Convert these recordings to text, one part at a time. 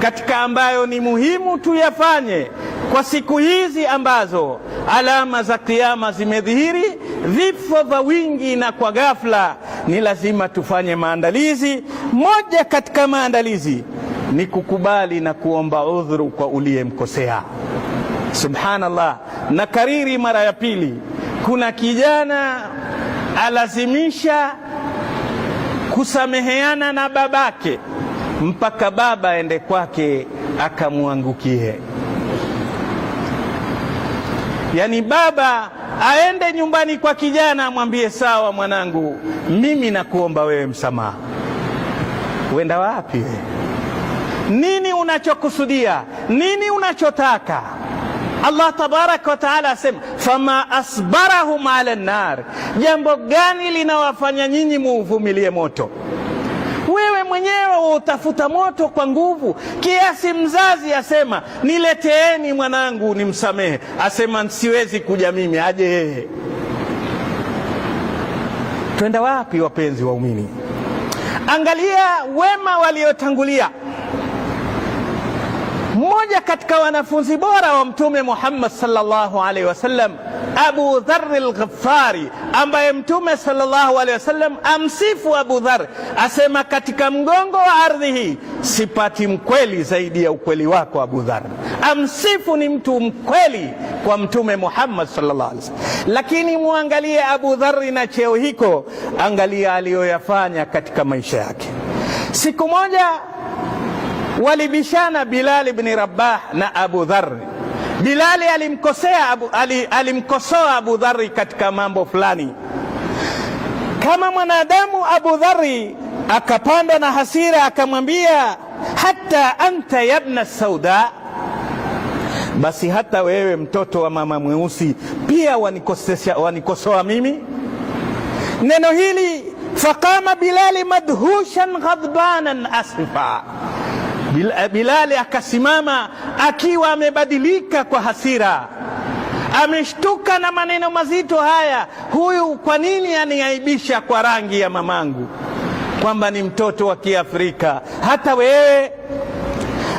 katika ambayo ni muhimu tuyafanye kwa siku hizi ambazo alama za kiyama zimedhihiri, vifo vya wingi na kwa ghafla, ni lazima tufanye maandalizi. Moja katika maandalizi ni kukubali na kuomba udhuru kwa uliyemkosea. Subhanallah, na kariri mara ya pili, kuna kijana alazimisha kusameheana na babake mpaka baba aende kwake akamwangukie. Yani baba aende nyumbani kwa kijana amwambie, sawa mwanangu, mimi nakuomba wewe msamaha. Wenda wapi wewe? Nini unachokusudia? Nini unachotaka? Allah tabaraka wa taala asema, fama asbarahum ala nar, jambo gani linawafanya nyinyi muuvumilie moto? Wewe mwenyewe utafuta moto kwa nguvu, kiasi mzazi asema nileteeni mwanangu nimsamehe, asema siwezi kuja mimi, aje yeye. Twenda wapi wapenzi waumini? Angalia wema waliotangulia. Mmoja katika wanafunzi bora wa Mtume Muhammad sallallahu alaihi wasallam, Abu Dharr al-Ghifari, ambaye Mtume sallallahu alaihi wasallam amsifu Abu Dharr, asema katika mgongo wa ardhi hii sipati mkweli zaidi ya ukweli wako Abu Dharr. Amsifu ni mtu mkweli kwa Mtume Muhammad sallallahu alaihi wasallam. Lakini muangalie Abu Dharr na cheo hiko, angalia aliyoyafanya katika maisha yake. Siku moja walibishana Bilal ibn Rabah na Abu Dharr. Bilali alimkosoa Abu Dharr katika mambo fulani. Kama mwanadamu, Abu Dharr akapanda na hasira akamwambia, hata anta yabna sauda, basi hata wewe mtoto wa mama mweusi pia wanikosoa mimi? Neno hili, faqama Bilali madhushan ghadbanan asifa, Bilali akasimama akiwa amebadilika kwa hasira, ameshtuka na maneno mazito haya, huyu kwa nini aniaibisha kwa rangi ya mamangu, kwamba ni mtoto wa Kiafrika, hata wewe?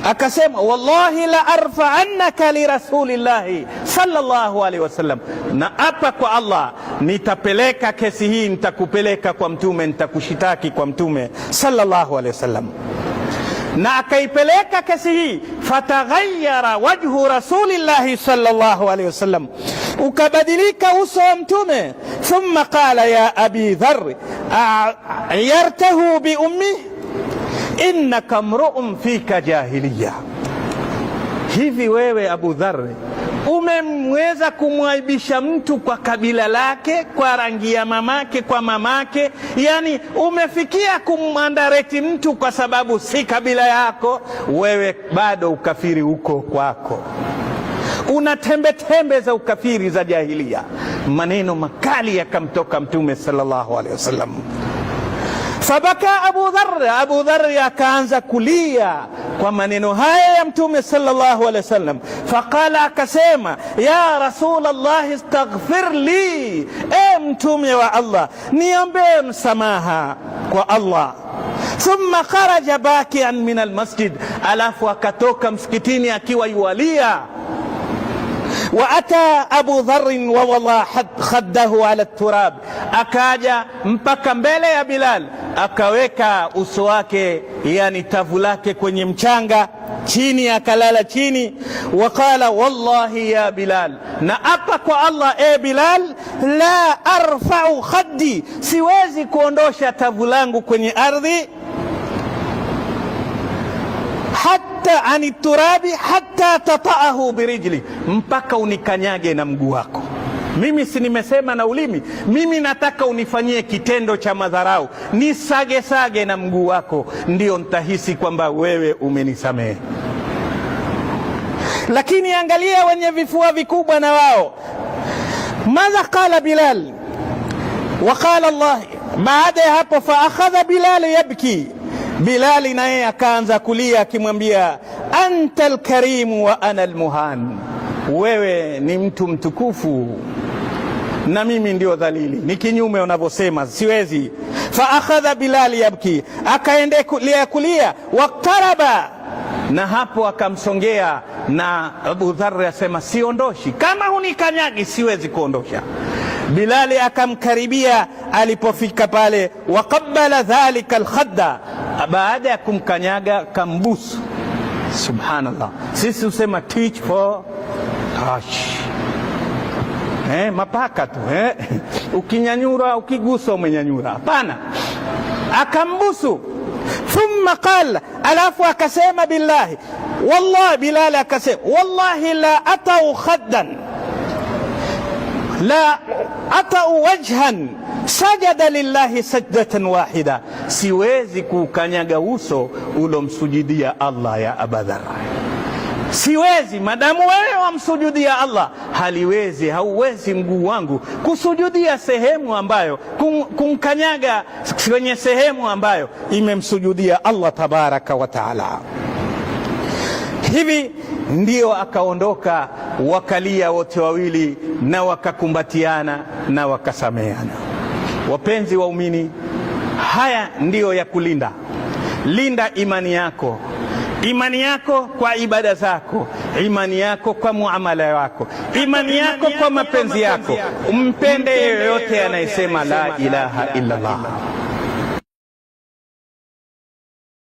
Akasema, wallahi la arfa'annaka li rasulillahi sallallahu alaihi wasallam, na hapa kwa Allah nitapeleka kesi hii, nitakupeleka kwa mtume, nitakushitaki kwa mtume sallallahu alaihi wasallam. Na akaipeleka kesi hii, fataghayyara wajhu rasulillahi sallallahu alaihi wasallam, ukabadilika uso wa mtume. Thumma qala ya abi Dharr, ayartahu bi ummi innaka mru'un fika jahiliya. Hivi wewe Abu Dharr umemweza kumwaibisha mtu kwa kabila lake, kwa rangi ya mamake, kwa mamake? Yani umefikia kumandareti mtu kwa sababu si kabila yako? Wewe bado ukafiri uko kwako, una tembe za ukafiri za jahilia. Maneno makali yakamtoka mtume sallallahu alaihi wasallam. Fabaka Abu Dharr akaanza kulia kwa maneno haya ya mtume sallallahu alaihi wasallam. Faqala, akasema, ya Rasulullah istaghfir li, e mtume wa Allah, niombe msamaha kwa Allah. Thumma kharaja bakian min almasjid, alafu akatoka msikitini akiwa yualia. Wa ata Abu Dharr wa wala khaddahu ala turab, akaja mpaka mbele ya Bilal, akaweka uso wake, yani tavu lake kwenye mchanga chini, akalala chini. Waqala, wallahi ya Bilal, na apa kwa Allah, e Bilal, la arfa'u khaddi, siwezi kuondosha tavu langu kwenye ardhi, hatta ani turabi hatta tata'ahu birijli, mpaka unikanyage na mguu wako. Mimi si nimesema na ulimi, mimi nataka unifanyie kitendo cha madharau, nisage na mguu wako, ndio nitahisi kwamba wewe umenisamehe. Lakini angalia wenye vifua vikubwa na wao, madha qala Bilal wa qala Allah. Baada ya hapo, fa akhadha Bilal yabki, Bilali naye akaanza kulia akimwambia, anta alkarimu wa ana almuhan, wewe ni mtu mtukufu na mimi ndio dhalili, ni kinyume unavyosema, siwezi. Fa akhadha Bilal yabki, akaendelea kulia. Waqtaraba na hapo akamsongea, na Abu Dharr asema siondoshi, kama hunikanyagi siwezi kuondosha. Bilali akamkaribia, alipofika pale, waqabbala dhalika alkhadda, baada ya kumkanyaga kambusu. Subhanallah, sisi usema teach for touch, mapaka tu, ukinyanyura, ukigusa umenyanyura. Hapana, akambusu. Thumma qala, alafu akasema billahi, wallahi, Bilali akasema wallahi la atau khaddan la atau wajhan sajada lillahi sajdatan wahida, siwezi kukanyaga uso ulomsujudia Allah ya Abu Dharr, siwezi. Madamu wewe wamsujudia Allah, hauwezi mguu wangu kusujudia sehemu ambayo, kumkanyaga kwenye sehemu ambayo imemsujudia Allah tabaraka wa taala. Hivi ndio akaondoka, wakalia wote wawili na wakakumbatiana na wakasameana. Wapenzi waumini, haya ndiyo ya kulinda. Linda imani yako, imani yako kwa ibada zako, imani yako kwa muamala wako, imani yako kwa mapenzi yako. Umpende yeyote anayesema la ilaha illa Allah.